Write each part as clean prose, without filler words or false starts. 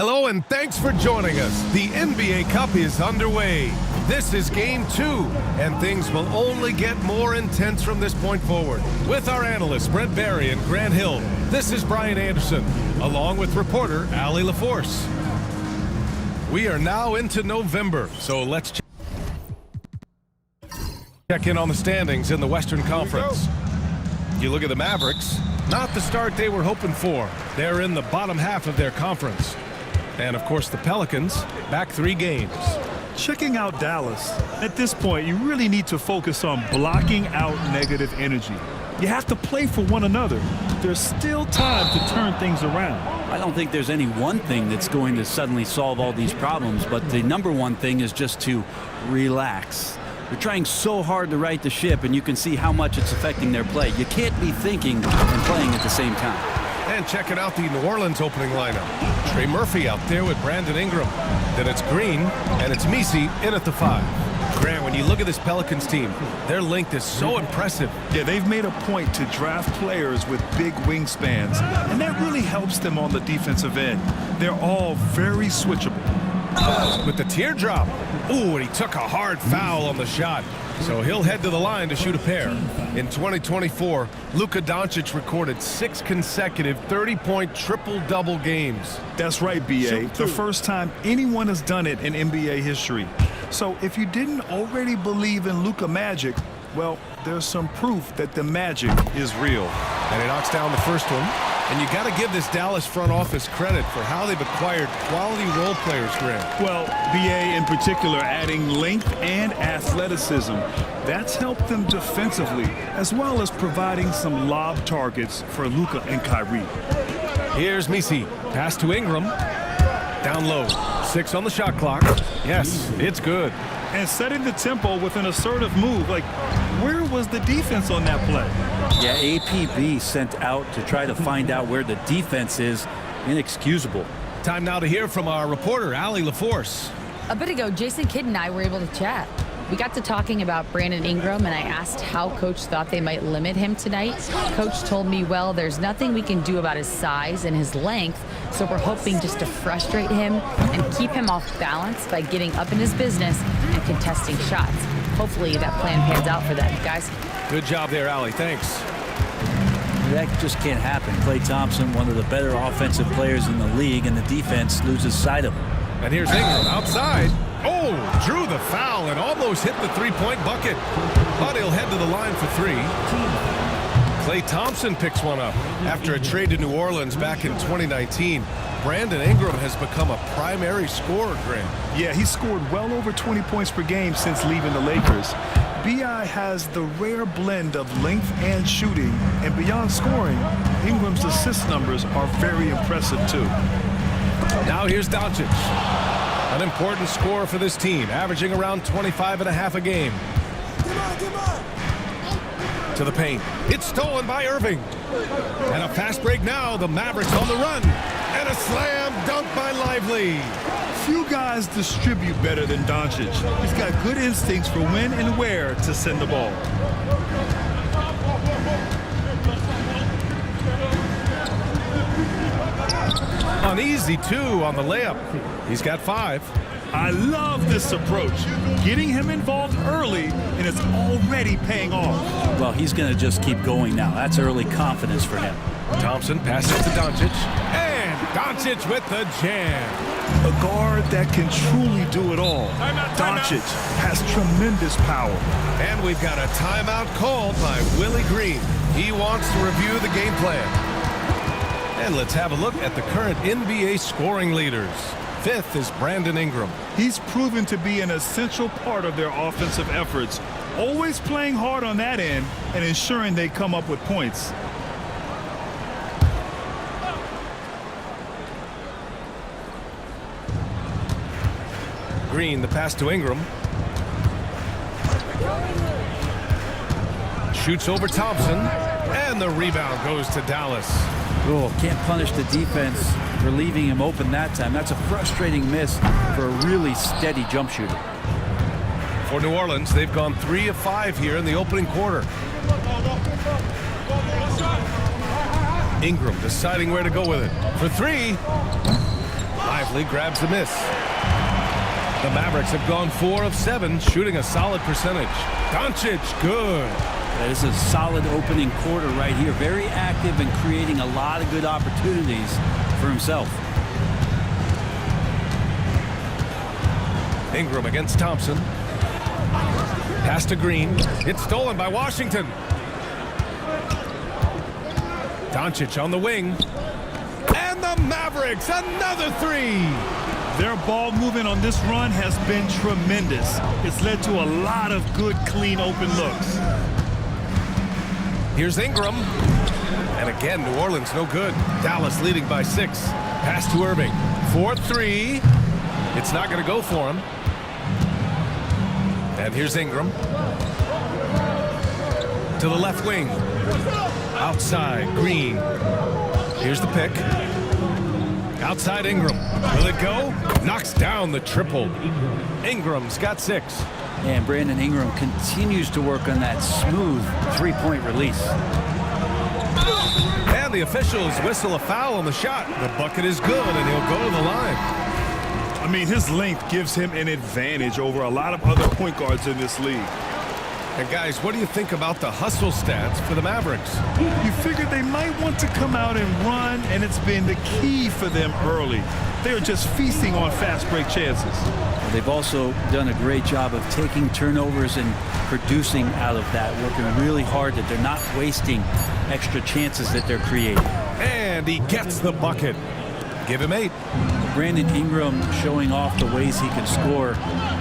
Hello and thanks for joining us. The NBA Cup is underway. This is Game 2, and things will only get more intense from this point forward. With our analysts, Brent Barry and Grant Hill, this is Brian Anderson, along with reporter Allie LaForce. We are now into November, so let's check in on the standings in the Western Conference. You look at the Mavericks, not the start they were hoping for. They're in the bottom half of their conference. And of course the Pelicans, back 3 games. Checking out Dallas. At this point, you really need to focus on blocking out negative energy. You have to play for one another. There's still time to turn things around. I don't think there's any one thing that's going to suddenly solve all these problems, but the number one thing is just to relax. They're trying so hard to right the ship, and you can see how much it's affecting their play. You can't be thinking and playing at the same time. And checking out the New Orleans opening lineup. Trey Murphy out there with Brandon Ingram. Then it's Green, and it's Misi in at the 5. Grant, when you look at this Pelicans team, their length is so impressive. Yeah, they've made a point to draft players with big wingspans, and that really helps them on the defensive end. They're all very switchable. With the teardrop. Ooh, and he took a hard foul on the shot. So he'll head to the line to shoot a pair. In 2024, Luka Doncic recorded 6 consecutive 30-point triple-double games. That's right, B.A. The first time anyone has done it in NBA history. So if you didn't already believe in Luka magic, well, there's some proof that the magic is real. And he knocks down the first one. And you got to give this Dallas front office credit for how they've acquired quality role players, Grant. Well, B.A. in particular adding length and athleticism. That's helped them defensively, as well as providing some lob targets for Luka and Kyrie. Here's Misi. Pass to Ingram. Down low. 6 on the shot clock. Yes, it's good. And setting the tempo with an assertive move. Like, where was the defense on that play? Yeah, APB sent out to try to find out where the defense is. Inexcusable. Time now to hear from our reporter, Allie LaForce. A bit ago, Jason Kidd and I were able to chat. We got to talking about Brandon Ingram, and I asked how Coach thought they might limit him tonight. Coach told me, well, there's nothing we can do about his size and his length, so we're hoping just to frustrate him and keep him off balance by getting up in his business and contesting shots. Hopefully that plan pans out for them, guys. Good job there, Allie. Thanks. That just can't happen. Klay Thompson, one of the better offensive players in the league, and the defense loses sight of him. And here's Ingram outside. Oh, drew the foul and almost hit the 3-point bucket. But he'll head to the line for 3. Klay Thompson picks one up. After a trade to New Orleans back in 2019, Brandon Ingram has become a primary scorer, Grant. Yeah, he's scored well over 20 points per game since leaving the Lakers. B.I. has the rare blend of length and shooting, and beyond scoring, Ingram's assist numbers are very impressive too. Now here's Doncic. An important scorer for this team, averaging around 25.5 a game. To the paint. It's stolen by Irving. And a fast break now. The Mavericks on the run. And a slam dunk by Lively. Few guys distribute better than Doncic. He's got good instincts for when and where to send the ball. Uneasy, too, on the layup. He's got 5. I love this approach. Getting him involved early, and it's already paying off. Well, he's going to just keep going now. That's early confidence for him. Thompson passes to Doncic. And Doncic with the jam. A guard that can truly do it all. Doncic has tremendous power. And we've got a timeout called by Willie Green. He wants to review the game plan. And let's have a look at the current NBA scoring leaders. 5th is Brandon Ingram. He's proven to be an essential part of their offensive efforts, always playing hard on that end and ensuring they come up with points. Green, the pass to Ingram. Shoots over Thompson, and the rebound goes to Dallas. Oh, can't punish the defense for leaving him open that time. That's a frustrating miss for a really steady jump shooter. For New Orleans, they've gone 3 of 5 here in the opening quarter. Ingram deciding where to go with it. For 3. Lively grabs the miss. The Mavericks have gone 4 of 7, shooting a solid percentage. Doncic, good. That is a solid opening quarter right here. Very active and creating a lot of good opportunities for himself. Ingram against Thompson. Pass to Green. It's stolen by Washington. Doncic on the wing. And the Mavericks, another 3. Their ball movement on this run has been tremendous. It's led to a lot of good, clean, open looks. Here's Ingram. And again, New Orleans no good. Dallas leading by 6. Pass to Irving. 4-3. It's not going to go for him. And here's Ingram. To the left wing. Outside, Green. Here's the pick. Outside Ingram. Will it go? Knocks down the triple. Ingram's got 6. And Brandon Ingram continues to work on that smooth three-point release. And the officials whistle a foul on the shot. The bucket is good, and he'll go to the line. I mean, his length gives him an advantage over a lot of other point guards in this league. And guys, what do you think about the hustle stats for the Mavericks? You figured they might want to come out and run, and it's been the key for them early. They're just feasting on fast break chances. They've also done a great job of taking turnovers and producing out of that, working really hard that they're not wasting extra chances that they're creating. And he gets the bucket. Give him 8. Brandon Ingram showing off the ways he can score.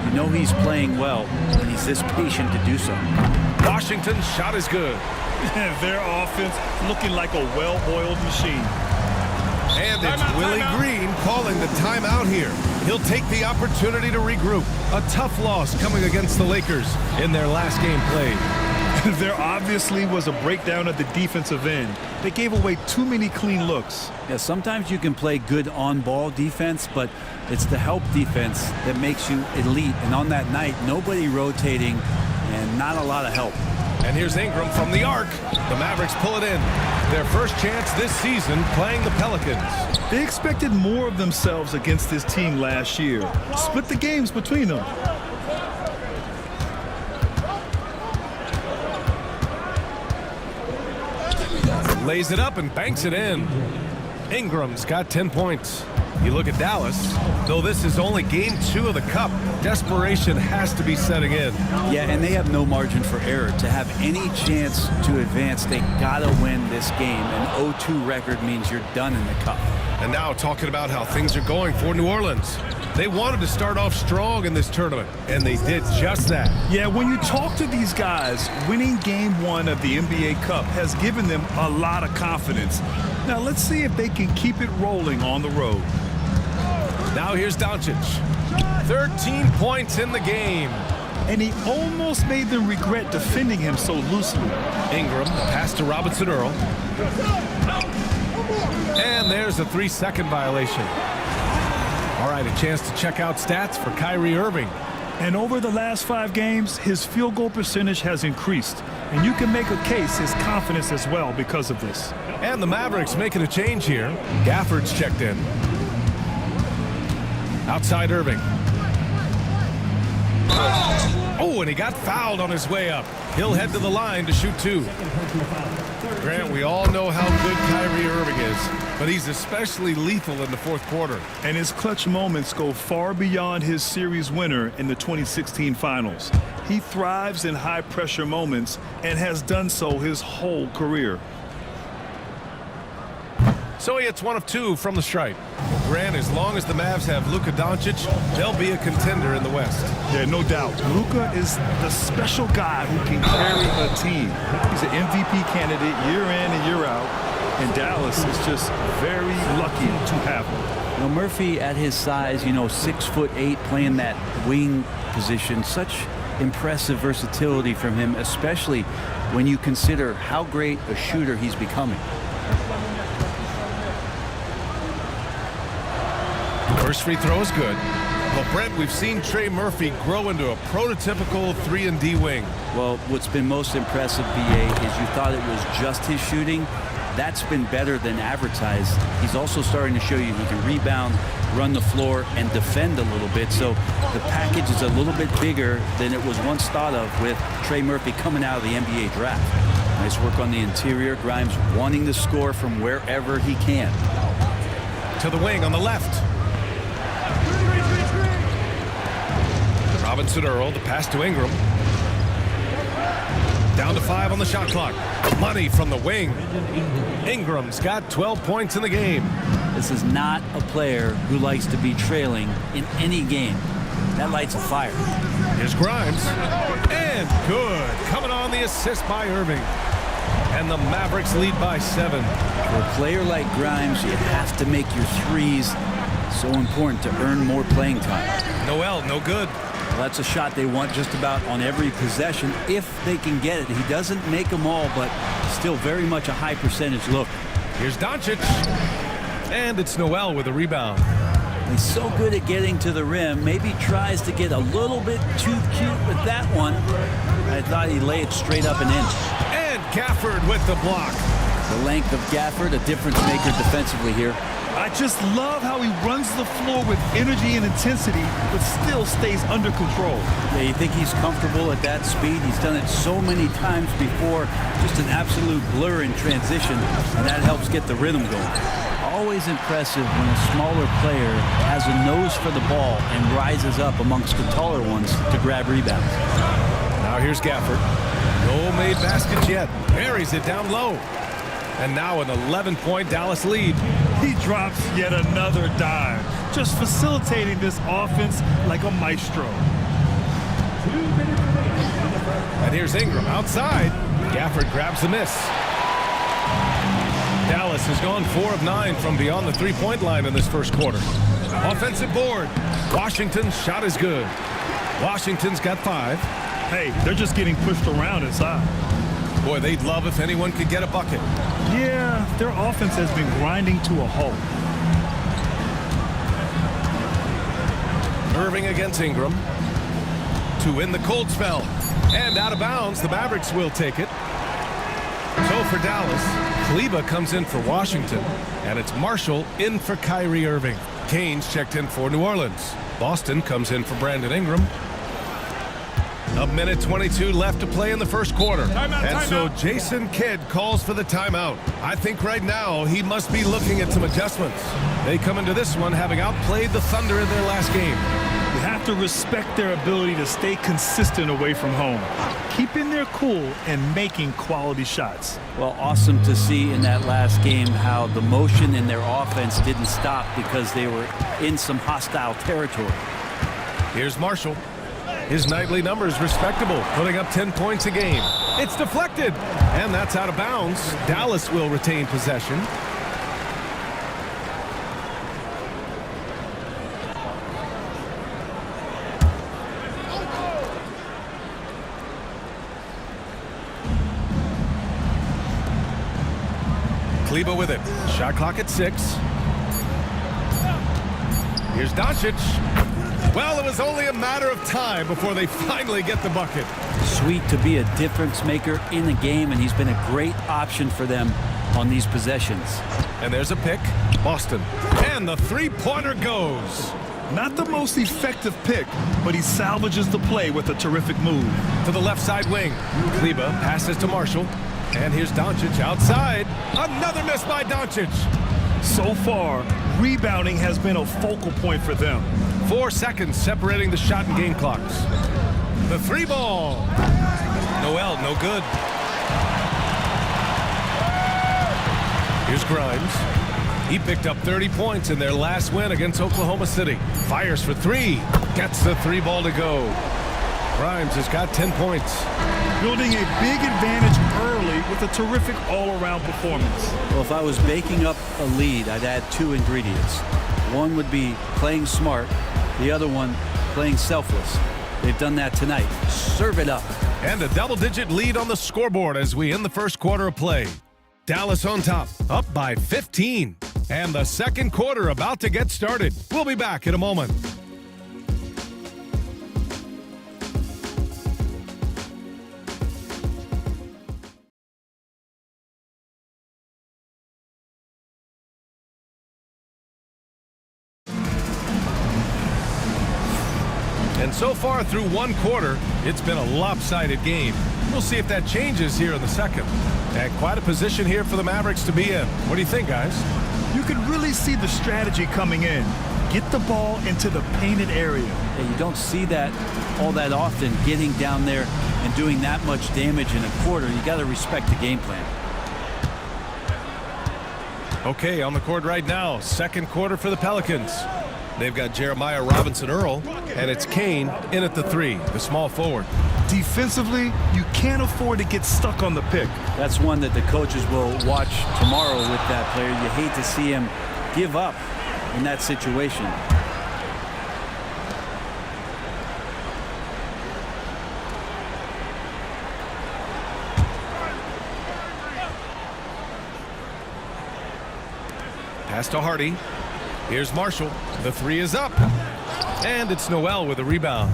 You know he's playing well when he's this patient to do so. Washington's shot is good. Their offense looking like a well-oiled machine. And it's Willie Green calling the timeout here. He'll take the opportunity to regroup. A tough loss coming against the Lakers in their last game played. There obviously was a breakdown at the defensive end. They gave away too many clean looks. Yeah, sometimes you can play good on-ball defense, but it's the help defense that makes you elite. And on that night, nobody rotating and not a lot of help. And here's Ingram from the arc. The Mavericks pull it in. Their first chance this season playing the Pelicans. They expected more of themselves against this team last year. Split the games between them. Lays it up and banks it in. Ingram's got 10 points. You look at Dallas, though this is only game 2 of the Cup, desperation has to be setting in. Yeah, and they have no margin for error. To have any chance to advance, they gotta win this game. An 0-2 record means you're done in the Cup. And now talking about how things are going for New Orleans. They wanted to start off strong in this tournament, and they did just that. Yeah, when you talk to these guys, winning game 1 of the NBA Cup has given them a lot of confidence. Now let's see if they can keep it rolling on the road. Now here's Doncic. 13 points in the game. And he almost made them regret defending him so loosely. Ingram, pass to Robinson Earl. And there's a 3-second violation. All right, a chance to check out stats for Kyrie Irving. And over the last 5 games, his field goal percentage has increased. And you can make a case his confidence as well because of this. And the Mavericks making a change here. Gafford's checked in. Outside Irving. Oh, and he got fouled on his way up. He'll head to the line to shoot 2. Grant, we all know how good Kyrie Irving is, but he's especially lethal in the fourth quarter. And his clutch moments go far beyond his series winner in the 2016 finals. He thrives in high-pressure moments and has done so his whole career. So he hits 1 of 2 from the stripe. Grant, as long as the Mavs have Luka Doncic, they'll be a contender in the West. Yeah, no doubt. Luka is the special guy who can carry a team. He's an MVP candidate year in and year out, and Dallas is just very lucky to have him. You know, Murphy at his size, 6'8", playing that wing position, such impressive versatility from him, especially when you consider how great a shooter he's becoming. First free throw is good. Well, Brent, we've seen Trey Murphy grow into a prototypical 3-and-D wing. Well, what's been most impressive, BA, is you thought it was just his shooting. that's been better than advertised. He's also starting to show you he can rebound, run the floor, and defend a little bit. So the package is a little bit bigger than it was once thought of with Trey Murphy coming out of the NBA draft. Nice work on the interior. Grimes wanting to score from wherever he can. To the wing on the left. Robinson Earl, the pass to Ingram. Down to 5 on the shot clock. Money from the wing. Ingram's got 12 points in the game. This is not a player who likes to be trailing in any game. That lights a fire. Here's Grimes. And good. Coming on the assist by Irving. And the Mavericks lead by 7. For a player like Grimes, you have to make your threes. So important to earn more playing time. Noel, no good. Well, that's a shot they want just about on every possession if they can get it. He doesn't make them all, but still very much a high percentage look. Here's Doncic. And it's Noel with a rebound. He's so good at getting to the rim. Maybe tries to get a little bit too cute with that one. I thought he'd lay it straight up and in. And Gafford with the block. The length of Gafford, a difference maker defensively here. I just love how he runs the floor with energy and intensity, but still stays under control. Yeah, you think he's comfortable at that speed? He's done it so many times before. Just an absolute blur in transition, and that helps get the rhythm going. Always impressive when a smaller player has a nose for the ball and rises up amongst the taller ones to grab rebounds. Now here's Gafford. No made baskets yet. Buries it down low. And now an 11-point Dallas lead. He drops yet another dime, just facilitating this offense like a maestro. And here's Ingram outside. Gafford grabs the miss. Dallas has gone 4 of 9 from beyond the three-point line in this first quarter. Offensive board. Washington's shot is good. Washington's got 5. Hey, they're just getting pushed around inside. Boy, they'd love if anyone could get a bucket. Yeah, their offense has been grinding to a halt. Irving against Ingram. To win the cold spell. And out of bounds, the Mavericks will take it. So for Dallas, Kleber comes in for Washington. And it's Marshall in for Kyrie Irving. Kane's checked in for New Orleans. Boston comes in for Brandon Ingram. A minute 22 left to play in the first quarter. And so Jason Kidd calls for the timeout. I think right now he must be looking at some adjustments. They come into this one having outplayed the Thunder in their last game. You have to respect their ability to stay consistent away from home, keeping their cool and making quality shots. Well, awesome to see in that last game how the motion in their offense didn't stop because they were in some hostile territory. Here's Marshall. His nightly numbers respectable, putting up 10 points a game. It's deflected, and that's out of bounds. Dallas will retain possession. Kleber with it. Shot clock at 6. Here's Doncic. Well, it was only a matter of time before they finally get the bucket. Sweet to be a difference maker in the game, and he's been a great option for them on these possessions. And there's a pick. Boston. And the three-pointer goes. Not the most effective pick, but he salvages the play with a terrific move. To the left side wing. Kleber passes to Marshall. And here's Doncic outside. Another miss by Doncic. So far, rebounding has been a focal point for them. 4 seconds separating the shot and game clocks. The three ball. Noel, no good. Here's Grimes. He picked up 30 points in their last win against Oklahoma City. Fires for 3. Gets the three ball to go. Grimes has got 10 points. Building a big advantage early with a terrific all-around performance. Well, if I was baking up a lead, I'd add 2 ingredients. One would be playing smart. The other one, playing selfless. They've done that tonight. Serve it up. And a double-digit lead on the scoreboard as we end the first quarter of play. Dallas on top, up by 15. And the second quarter about to get started. We'll be back in a moment. And so far through one quarter, it's been a lopsided game. We'll see if that changes here in the second. And quite a position here for the Mavericks to be in. What do you think, guys? You can really see the strategy coming in. Get the ball into the painted area. Yeah, you don't see that all that often, getting down there and doing that much damage in a quarter. You got to respect the game plan. Okay, on the court right now, second quarter for the Pelicans. They've got Jeremiah Robinson-Earl, and it's Kane in at the three, the small forward. Defensively, you can't afford to get stuck on the pick. That's one that the coaches will watch tomorrow with that player. You hate to see him give up in that situation. Pass to Hardy. Here's Marshall. The three is up. And it's Noel with a rebound.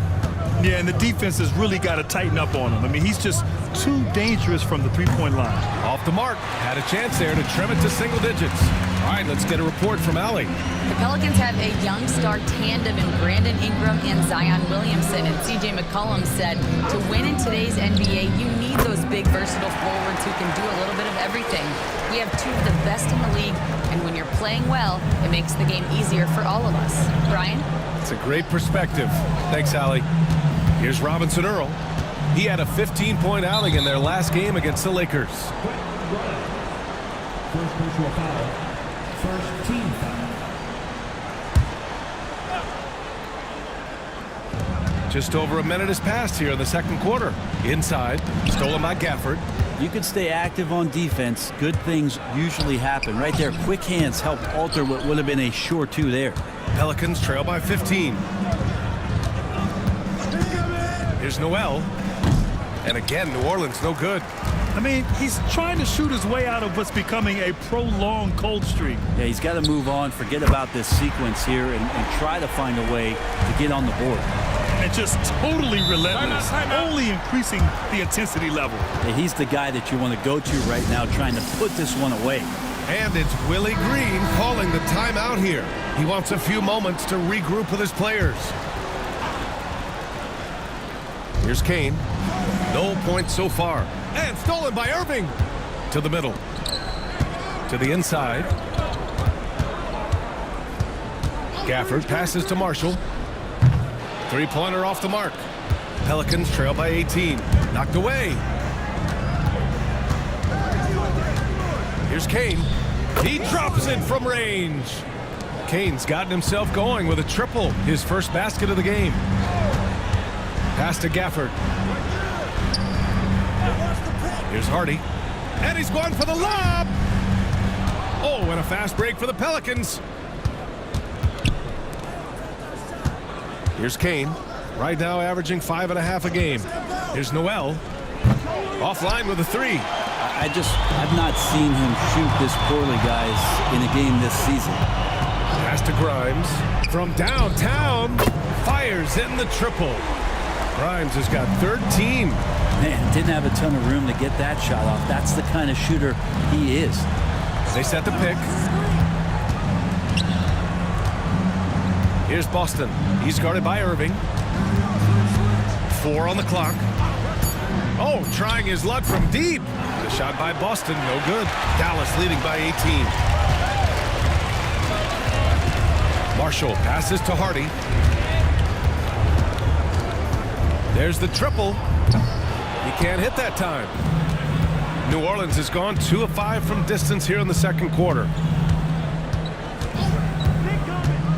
Yeah, and the defense has really got to tighten up on him. I mean, he's just too dangerous from the three-point line. Off the mark. Had a chance there to trim it to single digits. All right, let's get a report from Allie. The Pelicans have a young star tandem in Brandon Ingram and Zion Williamson. And C.J. McCollum said to win in today's NBA, you need those big, versatile forwards who can do a little bit of everything. We have two of the best in the league, and when you're playing well, it makes the game easier for all of us. Brian? It's a great perspective. Thanks, Allie. Here's Robinson-Earl. He had a 15-point outing in their last game against the Lakers. First personal foul. First team foul. Just over a minute has passed here in the second quarter. Inside, stolen by Gafford. You can stay active on defense. Good things usually happen. Right there, quick hands help alter what would have been a sure two there. Pelicans trail by 15. Here's Noel. And again, New Orleans no good. I mean, he's trying to shoot his way out of what's becoming a prolonged cold streak. Yeah, he's got to move on, forget about this sequence here, and try to find a way to get on the board. And just totally relentless, only increasing the intensity level. Yeah, he's the guy that you want to go to right now, trying to put this one away. And it's Willie Green calling the timeout here. He wants a few moments to regroup with his players. Here's Kane. No points so far. And stolen by Irving. To the middle. To the inside. Gafford passes to Marshall. Three-pointer off the mark. Pelicans trail by 18. Knocked away. Here's Kane. He drops it from range. Kane's gotten himself going with a triple. His first basket of the game. Pass to Gafford. Here's Hardy. And he's going for the lob. Oh, and a fast break for the Pelicans. Here's Kane. Right now averaging 5.5 a game. Here's Noel. Offline with a three. I've not seen him shoot this poorly, guys, in a game this season. Pass to Grimes. From downtown. Fires in the triple. Grimes has got 13. Man, didn't have a ton of room to get that shot off. That's the kind of shooter he is. They set the pick. Here's Boston. He's guarded by Irving. 4 on the clock. Oh, trying his luck from deep. The shot by Boston, no good. Dallas leading by 18. Marshall passes to Hardy. There's the triple. He can't hit that time. New Orleans has gone 2 of 5 from distance here in the second quarter.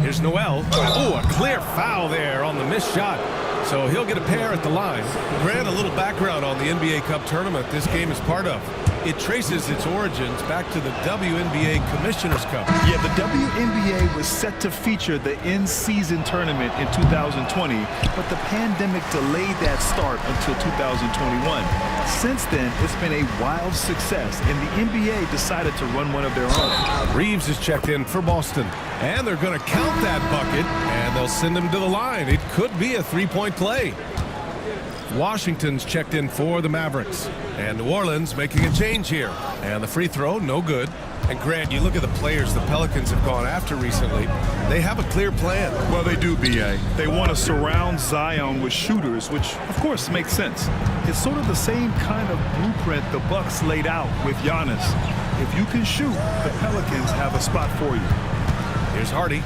Here's Noel. Oh, a clear foul there on the missed shot. So he'll get a pair at the line. Grant, a little background on the NBA Cup tournament this game is part of. It traces its origins back to the WNBA Commissioner's Cup. Yeah, the WNBA was set to feature the in-season tournament in 2020, but the pandemic delayed that start until 2021. Since then, it's been a wild success, and the NBA decided to run one of their own. Reeves is checked in for Boston, and they're going to count that bucket, and they'll send him to the line. It could be a three-point play. Washington's checked in for the Mavericks, and New Orleans making a change here. And the free throw, no good. And Grant, you look at the players the Pelicans have gone after recently. They have a clear plan. Well, they do, B.A. They want to surround Zion with shooters, which, of course, makes sense. It's sort of the same kind of blueprint the Bucks laid out with Giannis. If you can shoot, the Pelicans have a spot for you. Here's Hardy.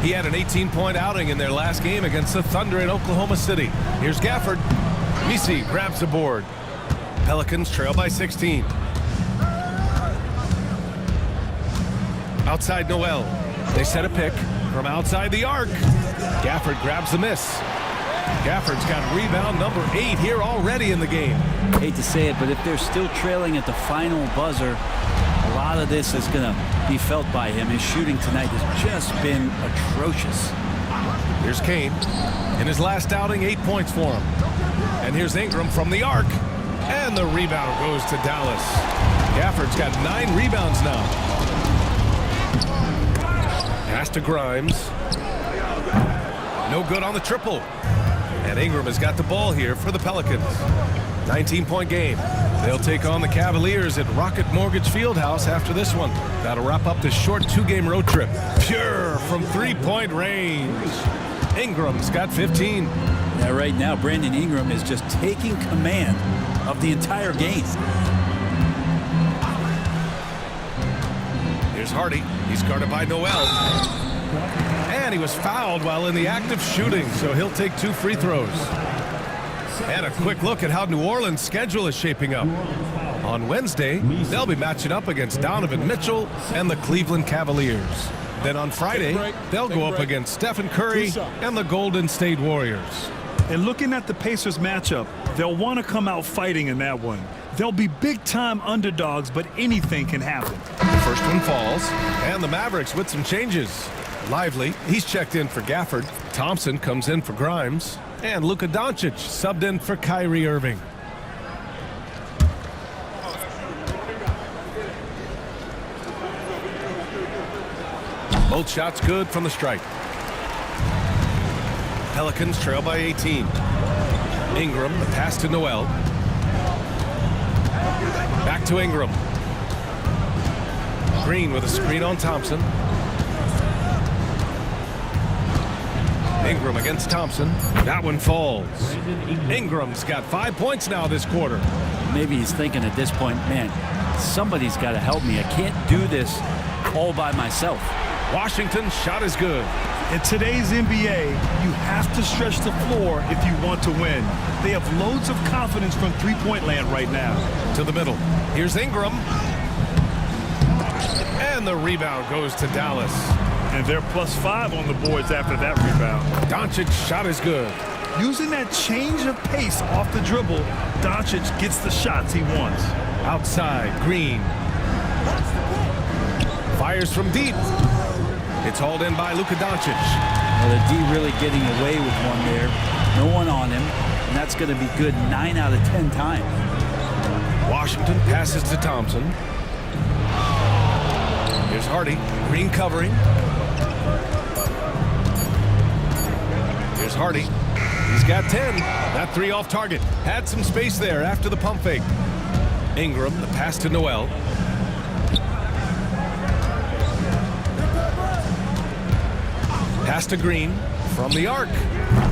He had an 18-point outing in their last game against the Thunder in Oklahoma City. Here's Gafford. Misi grabs the board. Pelicans trail by 16. Outside Noel. They set a pick from outside the arc. Gafford grabs the miss. Gafford's got rebound number 8 here already in the game. Hate to say it, but if they're still trailing at the final buzzer, a lot of this is going to be felt by him. His shooting tonight has just been atrocious. Here's Kane. In his last outing, 8 points for him. And here's Ingram from the arc. And the rebound goes to Dallas. Gafford's got 9 rebounds now. Pass to Grimes. No good on the triple. And Ingram has got the ball here for the Pelicans. 19-point game. They'll take on the Cavaliers at Rocket Mortgage Fieldhouse after this one. That'll wrap up this short 2-game road trip. Pure from 3-point range. Ingram's got 15. Yeah, right now, Brandon Ingram is just taking command of the entire game. Here's Hardy. He's guarded by Noel. And he was fouled while in the act of shooting, so he'll take 2 free throws. And a quick look at how New Orleans' schedule is shaping up. On Wednesday, they'll be matching up against Donovan Mitchell and the Cleveland Cavaliers. Then on Friday, they'll go up against Stephen Curry and the Golden State Warriors. And looking at the Pacers matchup, they'll want to come out fighting in that one. They'll be big-time underdogs, but anything can happen. The first one falls, and the Mavericks with some changes. Lively, he's checked in for Gafford. Thompson comes in for Grimes. And Luka Doncic subbed in for Kyrie Irving. Both shots good from the stripe. Pelicans trail by 18. Ingram, the pass to Noel. Back to Ingram. Green with a screen on Thompson. Ingram against Thompson. That one falls. Ingram's got 5 points now this quarter. Maybe he's thinking at this point, man, somebody's got to help me. I can't do this all by myself. Washington's shot is good. In today's NBA, you have to stretch the floor if you want to win. They have loads of confidence from three-point land right now. To the middle. Here's Ingram. And the rebound goes to Dallas. And they're +5 on the boards after that rebound. Doncic's shot is good. Using that change of pace off the dribble, Doncic gets the shots he wants. Outside, Green. Fires from deep. It's hauled in by Luka Doncic. Well, the D really getting away with one there. No one on him, and that's going to be good 9 out of 10 times. Washington passes to Thompson. Here's Hardy. Green covering. Here's Hardy. He's got 10. That 3 off target. Had some space there after the pump fake. Ingram, the pass to Noel. Pass to Green from the arc.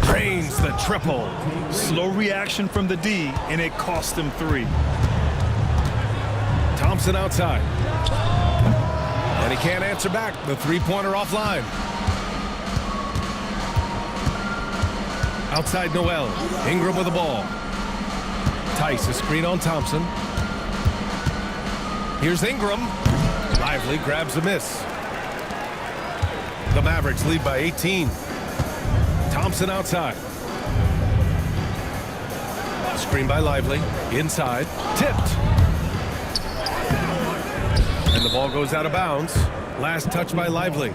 Drains the triple. Slow reaction from the D, and it cost him 3. Thompson outside. And he can't answer back. The three-pointer offline. Outside Noel. Ingram with the ball. Tice, a screen on Thompson. Here's Ingram. Lively grabs the miss. The Mavericks lead by 18. Thompson outside. Screen by Lively. Inside. Tipped. And the ball goes out of bounds. Last touch by Lively.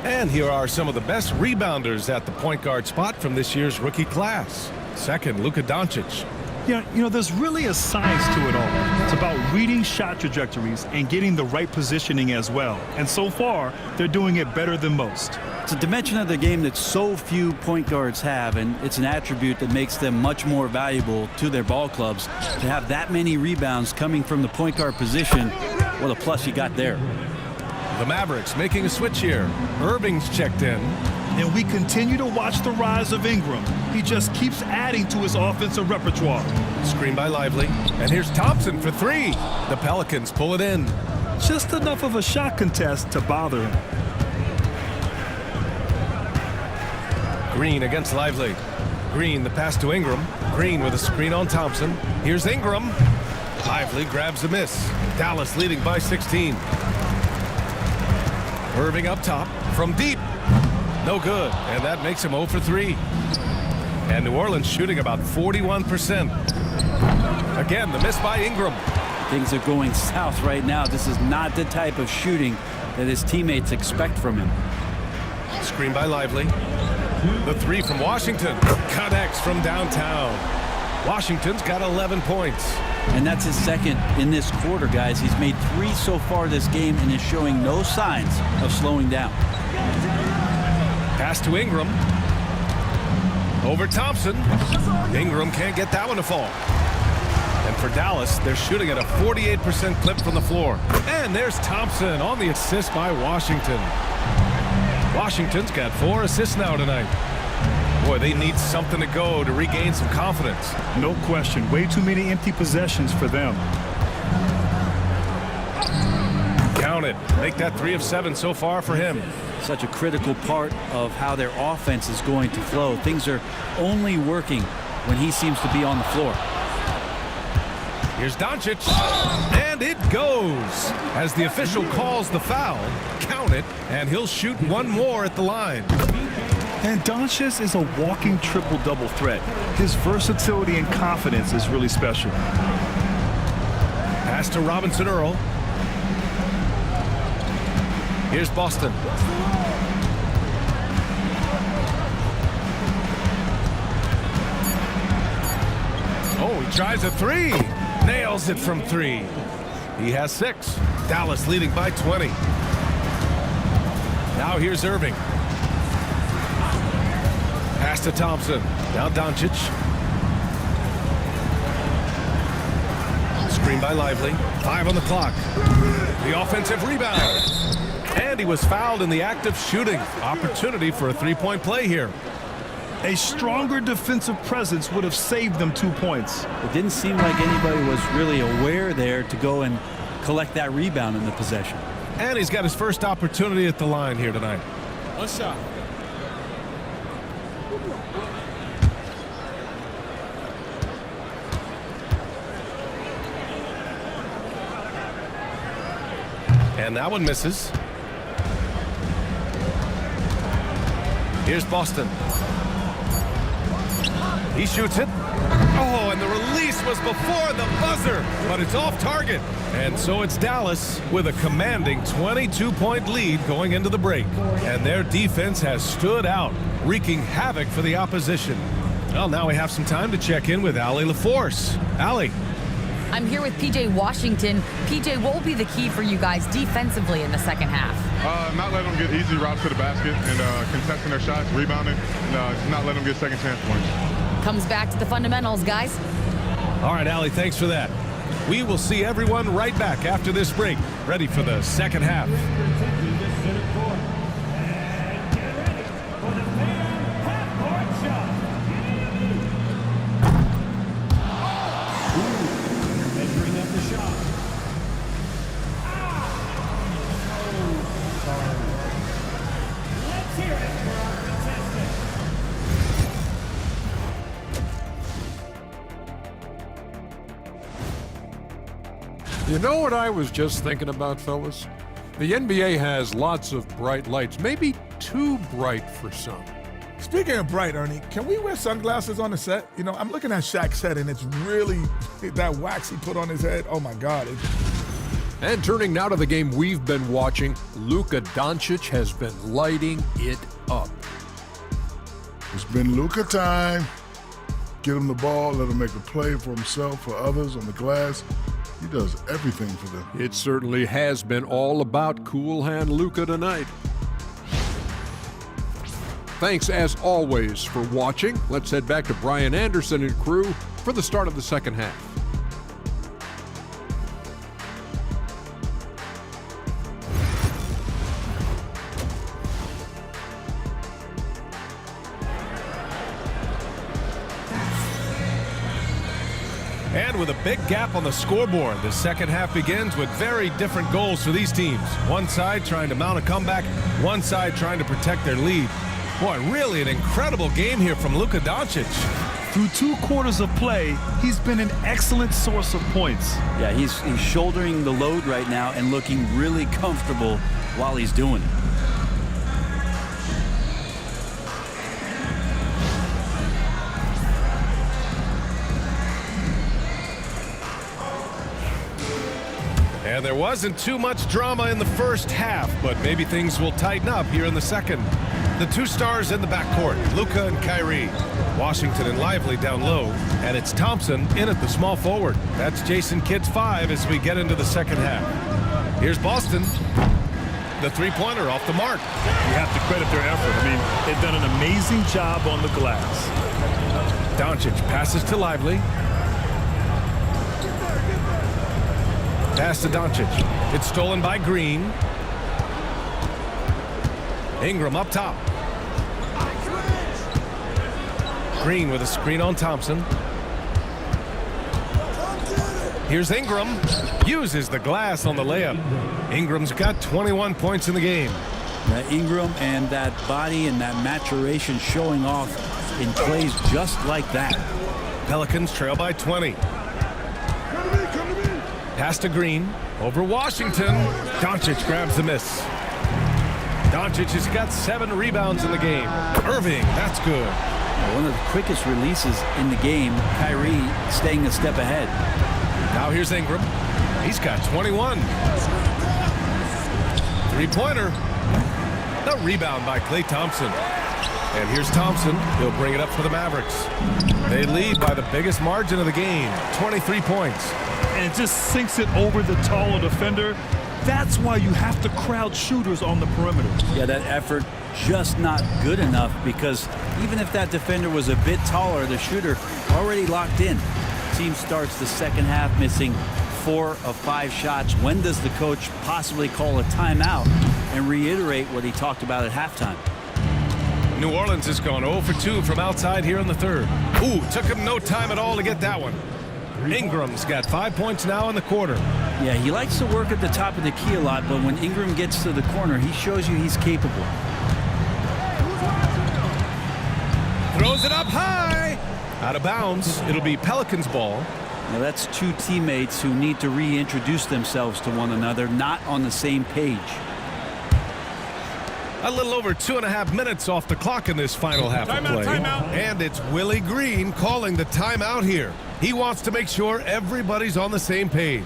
And here are some of the best rebounders at the point guard spot from this year's rookie class. Second, Luka Doncic. Yeah, there's really a science to it all. It's about reading shot trajectories and getting the right positioning as well. And so far, they're doing it better than most. It's a dimension of the game that so few point guards have, and it's an attribute that makes them much more valuable to their ball clubs. To have that many rebounds coming from the point guard position, what a plus you got there. The Mavericks making a switch here. Irving's checked in. And we continue to watch the rise of Ingram. He just keeps adding to his offensive repertoire. Screen by Lively. And here's Thompson for three. The Pelicans pull it in. Just enough of a shot contest to bother him. Green against Lively. Green, the pass to Ingram. Green with a screen on Thompson. Here's Ingram. Lively grabs a miss. Dallas leading by 16. Irving up top from deep. No good, and that makes him 0 for 3. And New Orleans shooting about 41%. Again, the miss by Ingram. Things are going south right now. This is not the type of shooting that his teammates expect from him. Screen by Lively. The three from Washington. Connects from downtown. Washington's got 11 points. And that's his second in this quarter, guys. He's made 3 so far this game and is showing no signs of slowing down. Pass to Ingram. Over Thompson. Ingram can't get that one to fall. And for Dallas, they're shooting at a 48% clip from the floor. And there's Thompson on the assist by Washington. Washington's got 4 assists now tonight. Boy, they need something to go to regain some confidence. No question. Way too many empty possessions for them. Count it. Make that 3 of 7 so far for him. Such a critical part of how their offense is going to flow. Things are only working when he seems to be on the floor. Here's Doncic, and it goes. As the official calls the foul, count it, and he'll shoot one more at the line. And Doncic is a walking triple-double threat. His versatility and confidence is really special. Pass to Robinson Earl. Here's Boston. Oh, he tries a 3. Nails it from 3. He has 6. Dallas leading by 20. Now here's Irving. Pass to Thompson. Now Doncic. Screen by Lively. 5 on the clock. The offensive rebound. And he was fouled in the act of shooting. Opportunity for a 3-point play here. A stronger defensive presence would have saved them 2 points. It didn't seem like anybody was really aware there to go and collect that rebound in the possession. And he's got his first opportunity at the line here tonight. What's up? And that one misses. Here's Boston. He shoots it. Oh, and the release was before the buzzer, but it's off target. And so it's Dallas with a commanding 22-point lead going into the break. And their defense has stood out, wreaking havoc for the opposition. Well, now we have some time to check in with Allie LaForce. Allie. I'm here with PJ Washington. PJ, what will be the key for you guys defensively in the second half? Not letting them get easy routes to the basket and contesting their shots, rebounding, and not letting them get second chance points. Comes back to the fundamentals, guys. All right, Allie, thanks for that. We will see everyone right back after this break, ready for the second half. Measuring up the shot. Let's hear it for our contestant. You know what I was just thinking about, fellas? The NBA has lots of bright lights, maybe too bright for some. Speaking of bright, Ernie, can we wear sunglasses on the set? You know, I'm looking at Shaq's set, and it's really that wax he put on his head. Oh, my God. And turning now to the game we've been watching, Luka Doncic has been lighting it up. It's been Luka time. get him the ball, let him make a play for himself, for others on the glass. He does everything for them. It certainly has been all about Cool Hand Luka tonight. Thanks as always for watching. Let's head back to Brian Anderson and crew for the start of the second half. And with a big gap on the scoreboard, the second half begins with very different goals for these teams. One side trying to mount a comeback, one side trying to protect their lead. Boy, really an incredible game here from Luka Doncic. Through 2 quarters of play, he's been an excellent source of points. Yeah, he's shouldering the load right now and looking really comfortable while he's doing it. And there wasn't too much drama in the first half, but maybe things will tighten up here in the second. The 2 stars in the backcourt, Luka and Kyrie. Washington and Lively down low, and it's Thompson in at the small forward. That's Jason Kidd's 5 as we get into the second half. Here's Boston. The three-pointer off the mark. You have to credit their effort. I mean, they've done an amazing job on the glass. Doncic passes to Lively. Pass to Doncic. It's stolen by Green. Ingram up top. Green with a screen on Thompson. Here's Ingram. Uses the glass on the layup. Ingram's got 21 points in the game. Ingram and that body and that maturation showing off in plays just like that. Pelicans trail by 20. Pass to Green. Over Washington. Doncic grabs the miss. Doncic has got 7 rebounds in the game. Irving, that's good. One of the quickest releases in the game. Kyrie staying a step ahead. Now here's Ingram. He's got 21. Three-pointer. The rebound by Klay Thompson. And here's Thompson. He'll bring it up for the Mavericks. They lead by the biggest margin of the game, 23 points. And just sinks it over the taller defender. That's why you have to crowd shooters on the perimeter. Yeah, that effort just not good enough, because even if that defender was a bit taller, the shooter already locked in. Team starts the second half missing 4 of 5 shots. When does the coach possibly call a timeout and reiterate what he talked about at halftime? New Orleans has gone 0 for 2 from outside here in the third. Ooh, took him no time at all to get that one. Ingram's got 5 points now in the quarter. Yeah, he likes to work at the top of the key a lot, but when Ingram gets to the corner, he shows you he's capable. Throws it up high. Out of bounds. It'll be Pelicans ball. Now that's 2 teammates who need to reintroduce themselves to one another, not on the same page. A little over 2.5 minutes off the clock in this final half of play. And it's Willie Green calling the timeout here. He wants to make sure everybody's on the same page.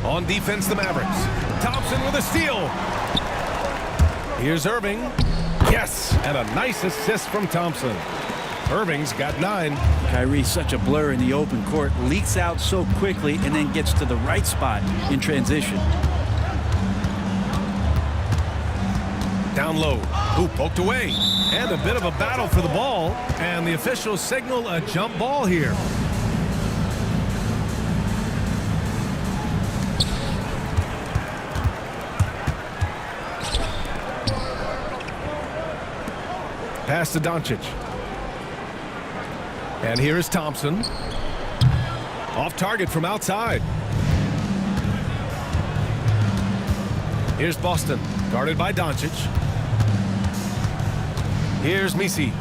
On defense, the Mavericks. Thompson with a steal. Here's Irving. Yes, and a nice assist from Thompson. Irving's got 9. Kyrie's such a blur in the open court, leaks out so quickly and then gets to the right spot in transition. Down low. Ooh, poked away. And a bit of a battle for the ball. And the officials signal a jump ball here. Pass to Doncic. And here is Thompson. Off target from outside. Here's Boston, guarded by Doncic. Here's Misi.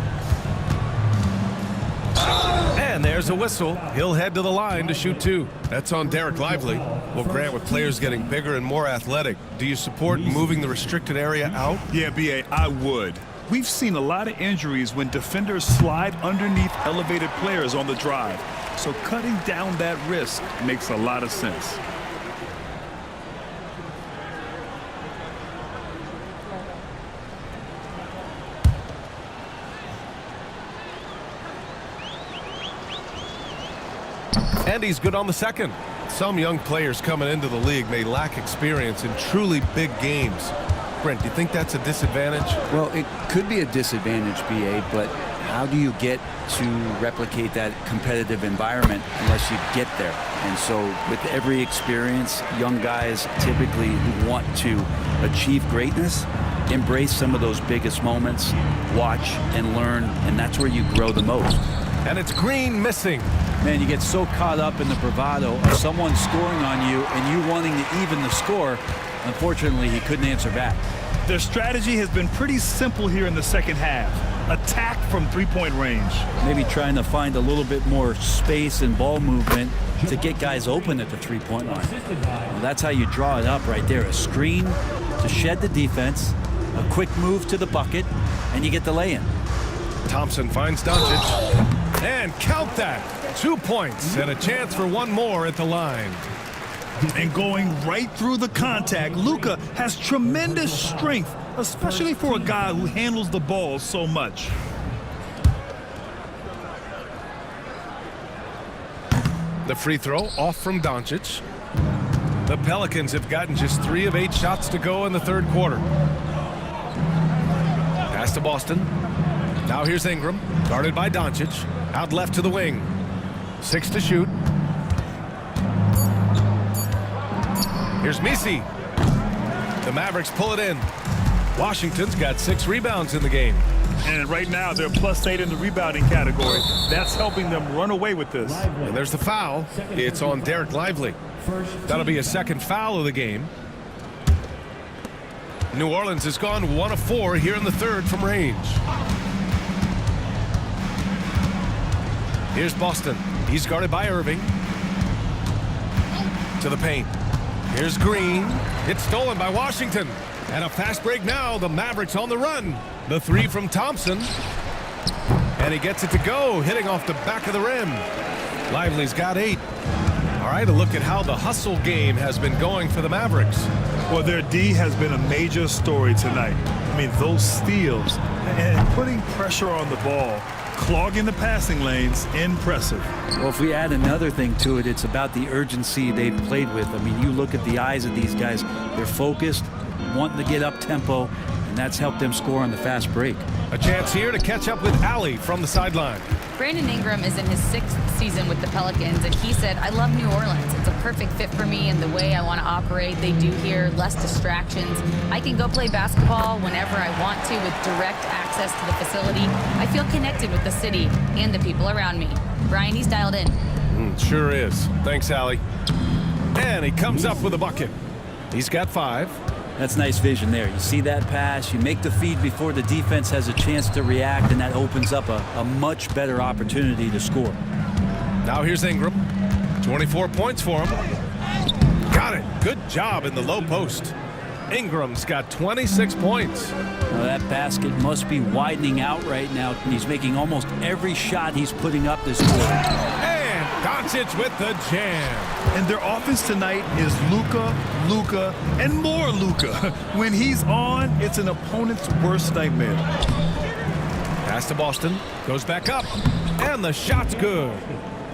And there's a whistle. He'll head to the line to shoot 2. That's on Derek Lively. Well, Grant, with players getting bigger and more athletic, do you support moving the restricted area out? Yeah, B.A., I would. We've seen a lot of injuries when defenders slide underneath elevated players on the drive. So cutting down that risk makes a lot of sense. And he's good on the second. Some young players coming into the league may lack experience in truly big games. Brent, do you think that's a disadvantage? Well, it could be a disadvantage, BA, but how do you get to replicate that competitive environment unless you get there? And so with every experience, young guys typically who want to achieve greatness embrace some of those biggest moments, watch and learn, and that's where you grow the most. And it's Green missing. Man, you get so caught up in the bravado of someone scoring on you and you wanting to even the score. Unfortunately, he couldn't answer back. Their strategy has been pretty simple here in the second half. Attack from three-point range. Maybe trying to find a little bit more space and ball movement to get guys open at the three-point line. Well, that's how you draw it up right there. A screen to shed the defense, a quick move to the bucket, and you get the lay-in. Thompson finds Doncic. And count that. 2 points and a chance for one more at the line. And going right through the contact, Luka has tremendous strength, especially for a guy who handles the ball so much. The free throw off from Doncic. The Pelicans have gotten just 3 of 8 shots to go in the third quarter. Pass to Boston. Now here's Ingram, guarded by Doncic. Out left to the wing. 6 to shoot. Here's Misi. The Mavericks pull it in. Washington's got 6 rebounds in the game. And right now they're +8 in the rebounding category. That's helping them run away with this. And there's the foul. It's on Derek Lively. That'll be a second foul of the game. New Orleans has gone 1 of 4 here in the third from range. Here's Boston. He's guarded by Irving. To the paint. Here's Green. It's stolen by Washington. And a fast break now. The Mavericks on the run. The 3 from Thompson. And he gets it to go, hitting off the back of the rim. Lively's got 8. All right, a look at how the hustle game has been going for the Mavericks. Well, their D has been a major story tonight. I mean, those steals and putting pressure on the ball, clogging the passing lanes, impressive. Well, if we add another thing to it, it's about the urgency they've played with. I mean, you look at the eyes of these guys, they're focused, wanting to get up tempo, and that's helped them score on the fast break. A chance here to catch up with Allie from the sideline. Brandon Ingram is in his 6th season with the Pelicans, and he said, I love New Orleans. It's a perfect fit for me and the way I want to operate. They do here, less distractions. I can go play basketball whenever I want to with direct access to the facility. I feel connected with the city and the people around me. Brian, he's dialed in. Sure is. Thanks, Allie. And he comes up with a bucket. He's got 5. That's nice vision there. You see that pass, you make the feed before the defense has a chance to react, and that opens up a much better opportunity to score. Now here's Ingram. 24 points for him. Got it. Good job in the low post. Ingram's got 26 points. Now that basket must be widening out right now, and he's making almost every shot he's putting up this quarter. And Doncic with the jam. And their offense tonight is Luka, and more Luka. When he's on, it's an opponent's worst nightmare. Pass to Boston. Goes back up. And the shot's good.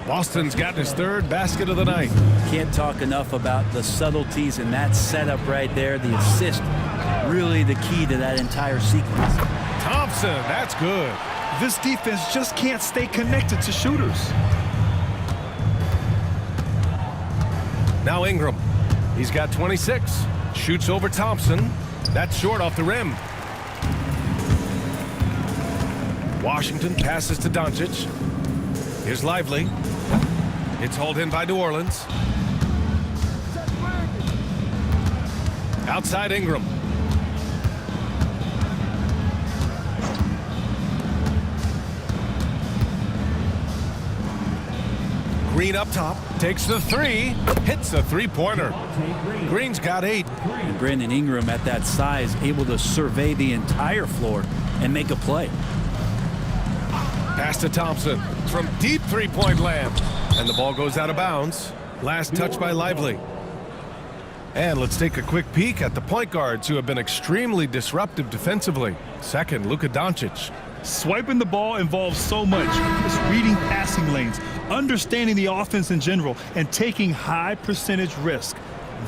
Boston's got his 3rd basket of the night. Can't talk enough about the subtleties in that setup right there. The assist, really the key to that entire sequence. Thompson, that's good. This defense just can't stay connected to shooters. Now Ingram. He's got 26. Shoots over Thompson. That's short off the rim. Washington passes to Doncic. Here's Lively. It's hauled in by New Orleans. Outside Ingram. Green up top, takes the three, hits a three-pointer. Green's got 8. And Brandon Ingram at that size, able to survey the entire floor and make a play. Pass to Thompson from deep three-point land. And the ball goes out of bounds. Last touch by Lively. And let's take a quick peek at the point guards who have been extremely disruptive defensively. Second, Luka Doncic. Swiping the ball involves so much. It's reading passing lanes, understanding the offense in general, and taking high percentage risk.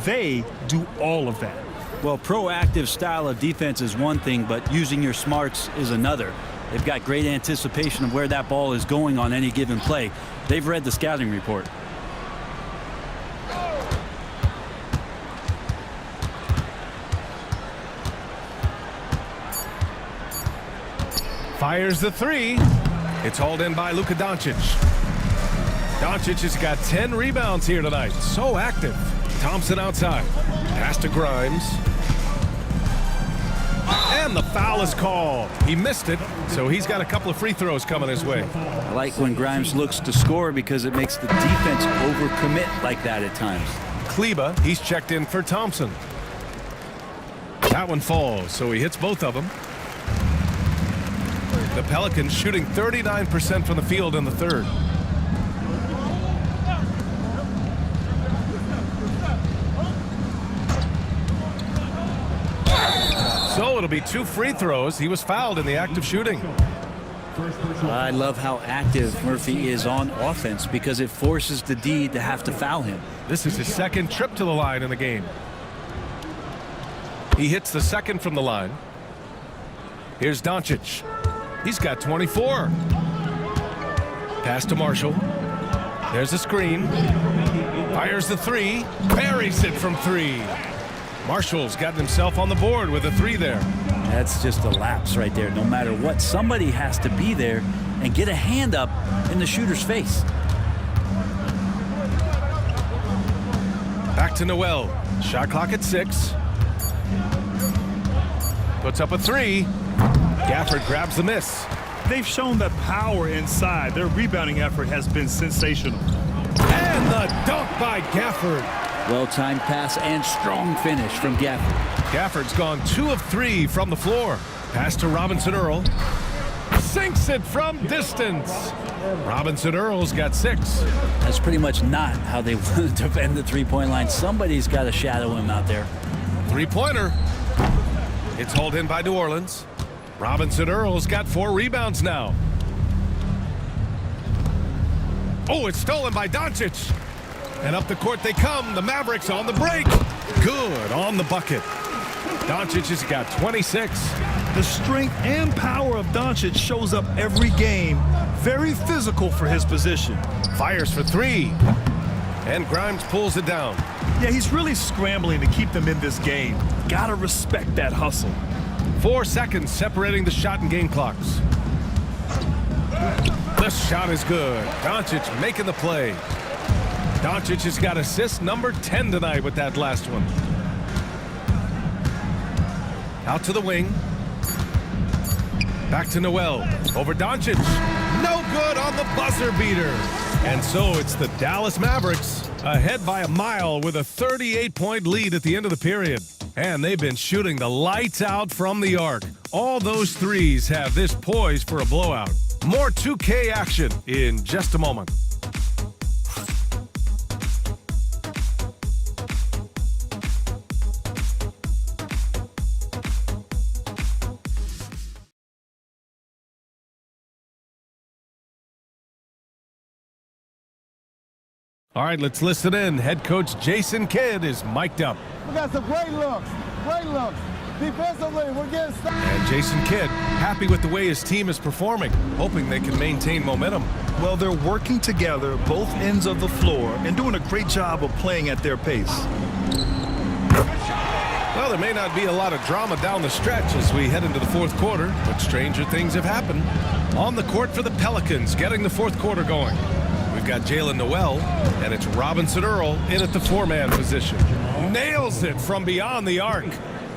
They do all of that. Well, proactive style of defense is one thing, but using your smarts is another. They've got great anticipation of where that ball is going on any given play. They've read the scouting report. Fires the three. It's hauled in by Luka Doncic. Doncic has got 10 rebounds here tonight. So active. Thompson outside. Pass to Grimes. And the foul is called. He missed it, so he's got a couple of free throws coming his way. I like when Grimes looks to score because it makes the defense overcommit like that at times. Kleba, he's checked in for Thompson. That one falls, so he hits both of them. The Pelicans shooting 39% from the field in the third. So it'll be 2 free throws. He was fouled in the act of shooting. I love how active Murphy is on offense because it forces the D to have to foul him. This is his second trip to the line in the game. He hits the second from the line. Here's Doncic. He's got 24. Pass to Marshall. There's a screen. Fires the three. Buries it from 3. Marshall's gotten himself on the board with a 3 there. That's just a lapse right there. No matter what, somebody has to be there and get a hand up in the shooter's face. Back to Noel. Shot clock at 6. Puts up a 3. Gafford grabs the miss. They've shown that power inside. Their rebounding effort has been sensational. And the dunk by Gafford. Well-timed pass and strong finish from Gafford. Gafford's gone 2 of 3 from the floor. Pass to Robinson Earl. Sinks it from distance. Robinson Earl's got 6. That's pretty much not how they want to defend the three-point line. Somebody's got to shadow him out there. 3-pointer. It's hauled in by New Orleans. Robinson Earl's got 4 rebounds now. Oh, it's stolen by Doncic. And up the court they come. The Mavericks on the break. Good on the bucket. Doncic has got 26. The strength and power of Doncic shows up every game. Very physical for his position. Fires for 3. And Grimes pulls it down. Yeah, he's really scrambling to keep them in this game. Gotta respect that hustle. 4 seconds separating the shot and game clocks. The shot is good. Doncic making the play. Doncic has got assist number 10 tonight with that last one. Out to the wing. Back to Noel. Over Doncic. No good on the buzzer beater. And so it's the Dallas Mavericks ahead by a mile with a 38-point lead at the end of the period. And they've been shooting the lights out from the arc. All those threes have this poised for a blowout. More 2K action in just a moment. All right, let's listen in. Head coach Jason Kidd is mic'd up. We got some great looks. Great looks. Defensively, we're getting started. And Jason Kidd happy with the way his team is performing, hoping they can maintain momentum. Well, they're working together, both ends of the floor, and doing a great job of playing at their pace. Well, there may not be a lot of drama down the stretch as we head into the fourth quarter, but stranger things have happened. On the court for the Pelicans, getting the fourth quarter going. We've got Jalen Noel, and it's Robinson Earl in at the 4-man position. Nails it from beyond the arc.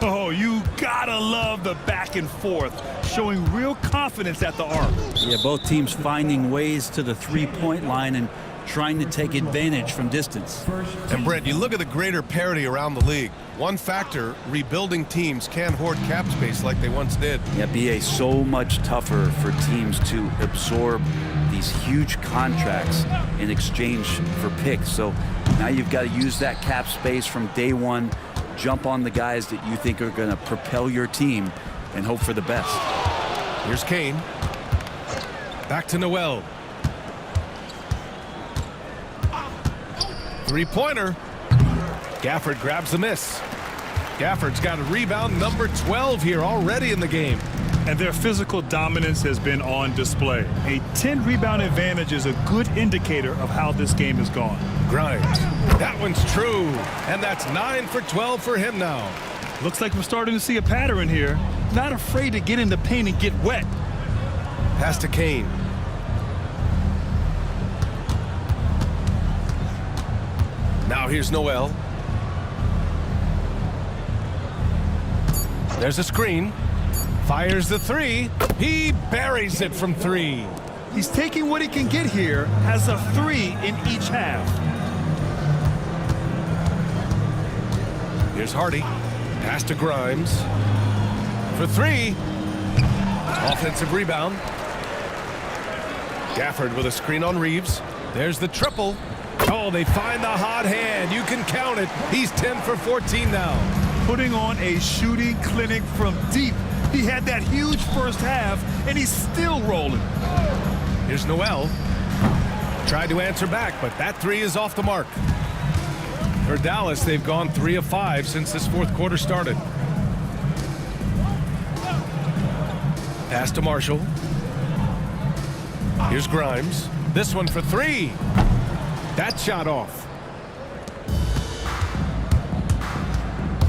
Oh, you gotta love the back and forth, showing real confidence at the arc. Yeah, both teams finding ways to the three-point line and trying to take advantage from distance. And Brent, you look at the greater parity around the league. One factor, rebuilding teams can't hoard cap space like they once did. Yeah, BA, so much tougher for teams to absorb these huge contracts in exchange for picks. So now you've got to use that cap space from day one, jump on the guys that you think are going to propel your team, and hope for the best. Here's Kane. Back to Noel. Three-pointer. Gafford grabs the miss. Gafford's got a rebound number 12 here already in the game. And their physical dominance has been on display. A 10-rebound advantage is a good indicator of how this game has gone. Grimes. That one's true. And that's 9 for 12 for him now. Looks like we're starting to see a pattern here. Not afraid to get in the paint and get wet. Pass to Kane. Now here's Noel. There's a screen. Fires the three. He buries it from three. He's taking what he can get here, has a 3 in each half. Here's Hardy. Pass to Grimes. For three. Offensive rebound. Gafford with a screen on Reeves. There's the triple. Oh, they find the hot hand. You can count it. He's 10 for 14 now. Putting on a shooting clinic from deep. He had that huge first half, and he's still rolling. Here's Noel. Tried to answer back, but that three is off the mark. For Dallas, they've gone 3 of 5 since this fourth quarter started. Pass to Marshall. Here's Grimes. This one for three. That shot off.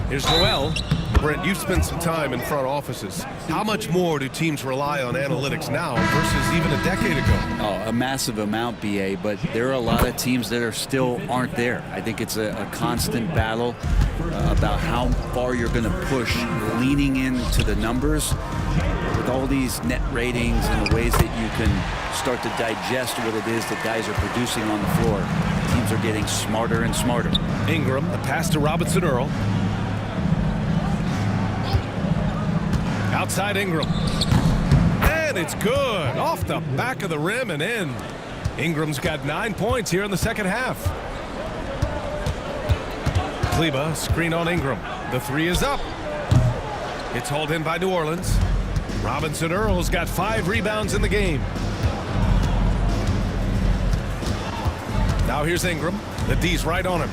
Here's Noel. Brent, you've spent some time in front offices. How much more do teams rely on analytics now versus even a decade ago? Oh, a massive amount, BA, but there are a lot of teams that still aren't there. I think it's a constant battle about how far you're going to push, leaning into the numbers with all these net ratings and the ways that you can start to digest what it is that guys are producing on the floor. Teams are getting smarter and smarter. Ingram, the pass to Robinson Earl. Outside Ingram. And it's good. Off the back of the rim and in. Ingram's got 9 points here in the second half. Kleba, screen on Ingram. The three is up. It's hauled in by New Orleans. Robinson Earl's got 5 rebounds in the game. Now here's Ingram. The D's right on him.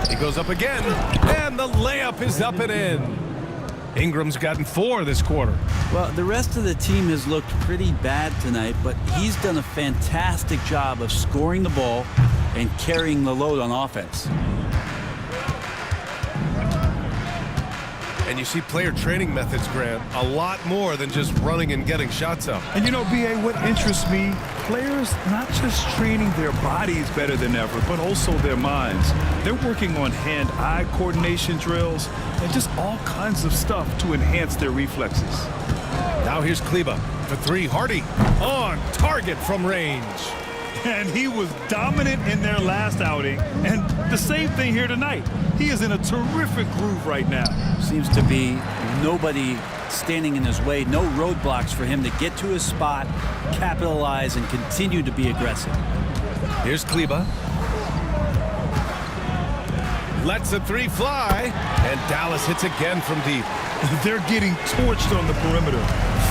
He goes up again, and the layup is up and in. Ingram's gotten 4 this quarter. Well, the rest of the team has looked pretty bad tonight, but he's done a fantastic job of scoring the ball and carrying the load on offense. And you see player training methods, Grant, a lot more than just running and getting shots up. And you know, BA, what interests me, players not just training their bodies better than ever, but also their minds. They're working on hand-eye coordination drills and just all kinds of stuff to enhance their reflexes. Now here's Kleba for three. Hardy on target from range. And he was dominant in their last outing, and the same thing here tonight. He is in a terrific groove right now. Seems to be nobody standing in his way, no roadblocks for him to get to his spot, capitalize, and continue to be aggressive. Here's Kleba. Lets the three fly, and Dallas hits again from deep. They're getting torched on the perimeter.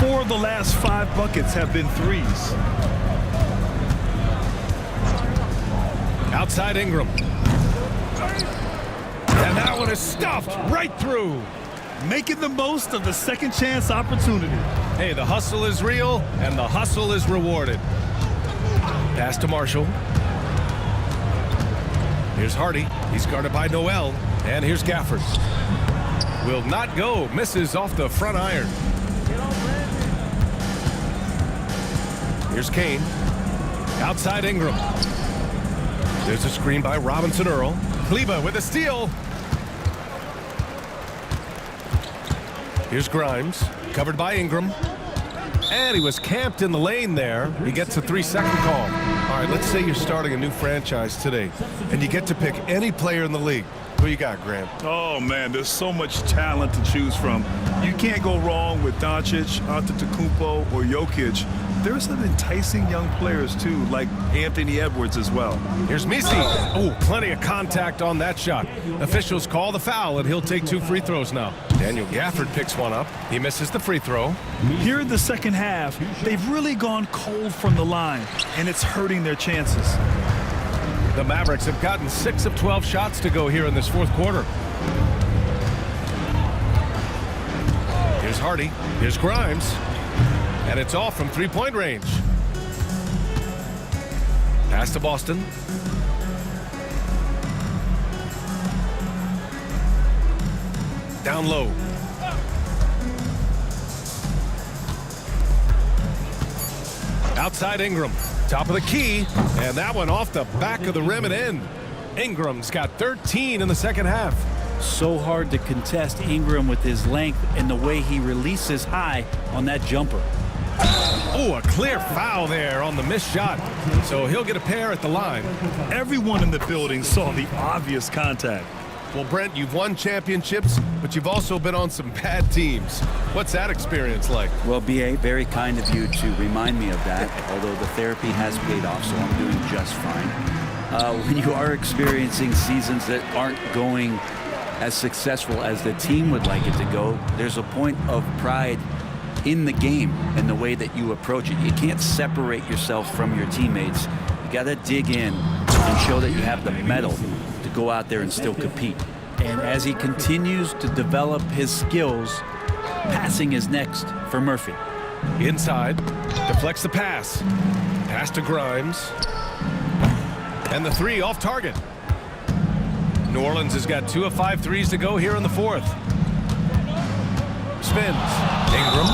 4 of the last 5 buckets have been threes. Outside Ingram. And that one is stuffed right through. Making the most of the second chance opportunity. Hey, the hustle is real, and the hustle is rewarded. Pass to Marshall. Here's Hardy. He's guarded by Noel. And here's Gafford. Will not go. Misses off the front iron. Here's Kane. Outside Ingram. There's a screen by Robinson Earl. Kleba with a steal. Here's Grimes. Covered by Ingram. And he was camped in the lane there. He gets a 3-second call. All right, let's say you're starting a new franchise today, and you get to pick any player in the league. Who you got, Grant? Oh, man, there's so much talent to choose from. You can't go wrong with Doncic, Antetokounmpo, or Jokic. There's some enticing young players, too, like Anthony Edwards as well. Here's Misi. Oh, plenty of contact on that shot. Officials call the foul, and he'll take 2 free throws now. Daniel Gafford picks one up. He misses the free throw. Here in the second half, they've really gone cold from the line, and it's hurting their chances. The Mavericks have gotten 6 of 12 shots to go here in this fourth quarter. Here's Hardy. Here's Grimes. And it's all from three-point range. Pass to Boston. Down low. Outside Ingram. Top of the key. And that one off the back of the rim and in. Ingram's got 13 in the second half. So hard to contest Ingram with his length and the way he releases high on that jumper. Oh, a clear foul there on the missed shot. So he'll get a pair at the line. Everyone in the building saw the obvious contact. Well, Brent, you've won championships, but you've also been on some bad teams. What's that experience like? Well, B.A., very kind of you to remind me of that, although the therapy has paid off, so I'm doing just fine. When you are experiencing seasons that aren't going as successful as the team would like it to go, there's a point of pride in the game and the way that you approach it. You can't separate yourself from your teammates. You got to dig in and show that you have the mettle to go out there and still compete. And as he continues to develop his skills, passing is next for Murphy. Inside, deflects the pass. Pass to Grimes. And the 3 off target. New Orleans has got 2 of 5 threes to go here in the fourth. Spins. Ingram.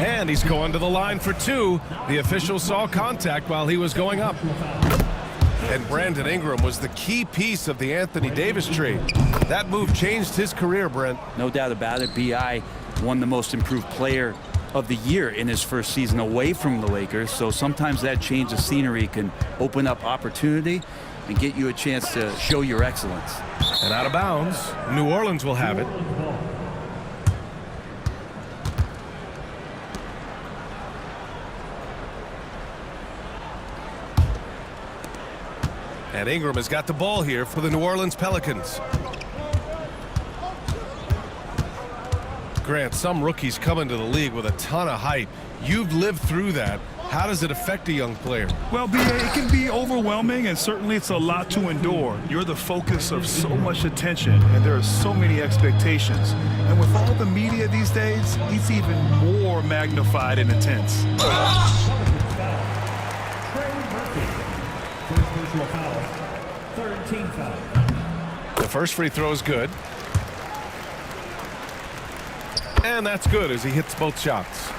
And he's going to the line for 2. The official saw contact while he was going up. And Brandon Ingram was the key piece of the Anthony Davis trade. That move changed his career, Brent. No doubt about it. B.I. won the most improved player of the year in his first season away from the Lakers. So sometimes that change of scenery can open up opportunity and get you a chance to show your excellence. And out of bounds, New Orleans will have it. And Ingram has got the ball here for the New Orleans Pelicans. Grant, some rookies come into the league with a ton of hype. You've lived through that. How does it affect a young player? Well, B.A., it can be overwhelming, and certainly it's a lot to endure. You're the focus of so much attention, and there are so many expectations. And with all the media these days, it's even more magnified and intense. The first free throw is good. And that's good as he hits both shots.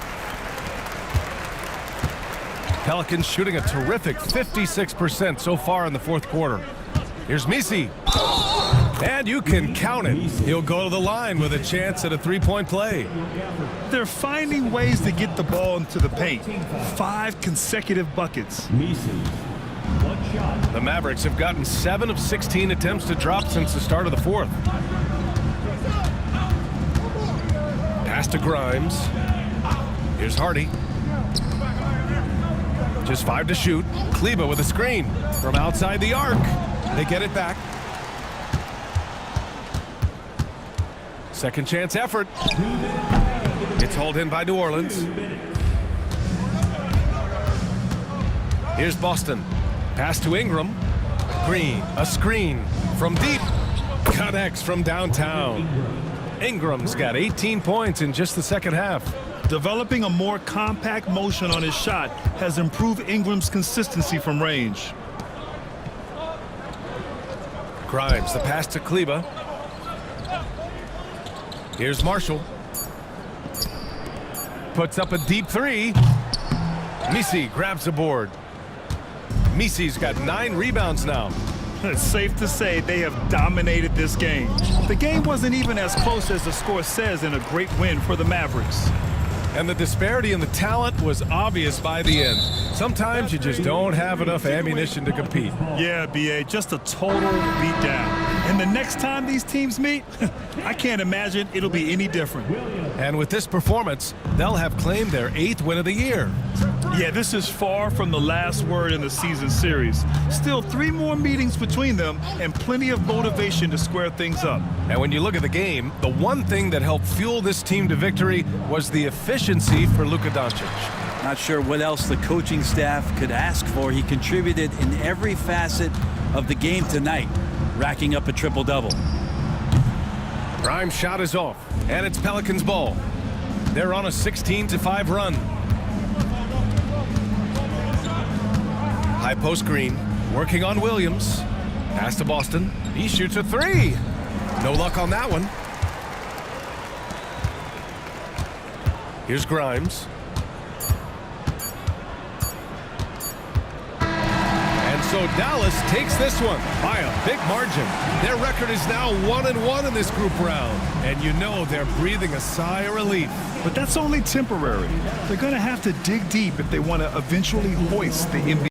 Pelicans shooting a terrific 56% so far in the fourth quarter. Here's Misi. And you can count it. He'll go to the line with a chance at a three-point play. They're finding ways to get the ball into the paint. 5 consecutive buckets. The Mavericks have gotten 7 of 16 attempts to drop since the start of the fourth. Pass to Grimes. Here's Hardy. Just 5 to shoot. Kleba with a screen from outside the arc. They get it back. Second chance effort. It's hauled in by New Orleans. Here's Boston. Pass to Ingram. Green, a screen from deep. Connects from downtown. Ingram's got 18 points in just the second half. Developing a more compact motion on his shot has improved Ingram's consistency from range. Grimes, the pass to Kleba. Here's Marshall. Puts up a deep 3. Misi grabs the board. Misi's got 9 rebounds now. It's safe to say they have dominated this game. The game wasn't even as close as the score says in a great win for the Mavericks. And the disparity in the talent was obvious by the end. Sometimes you just don't have enough ammunition to compete. Yeah, BA, just a total beatdown. And the next time these teams meet, I can't imagine it'll be any different. And with this performance, they'll have claimed their 8th win of the year. Yeah, this is far from the last word in the season series. Still 3 more meetings between them and plenty of motivation to square things up. And when you look at the game, the one thing that helped fuel this team to victory was the efficiency for Luka Doncic. Not sure what else the coaching staff could ask for. He contributed in every facet of the game tonight, racking up a triple-double. Grimes' shot is off, and it's Pelicans ball. They're on a 16-5 run. High post Green, working on Williams. Pass to Boston. He shoots a 3. No luck on that one. Here's Grimes. And so Dallas takes this one by a big margin. Their record is now 1-1 in this group round. And you know they're breathing a sigh of relief. But that's only temporary. They're going to have to dig deep if they want to eventually hoist the NBA.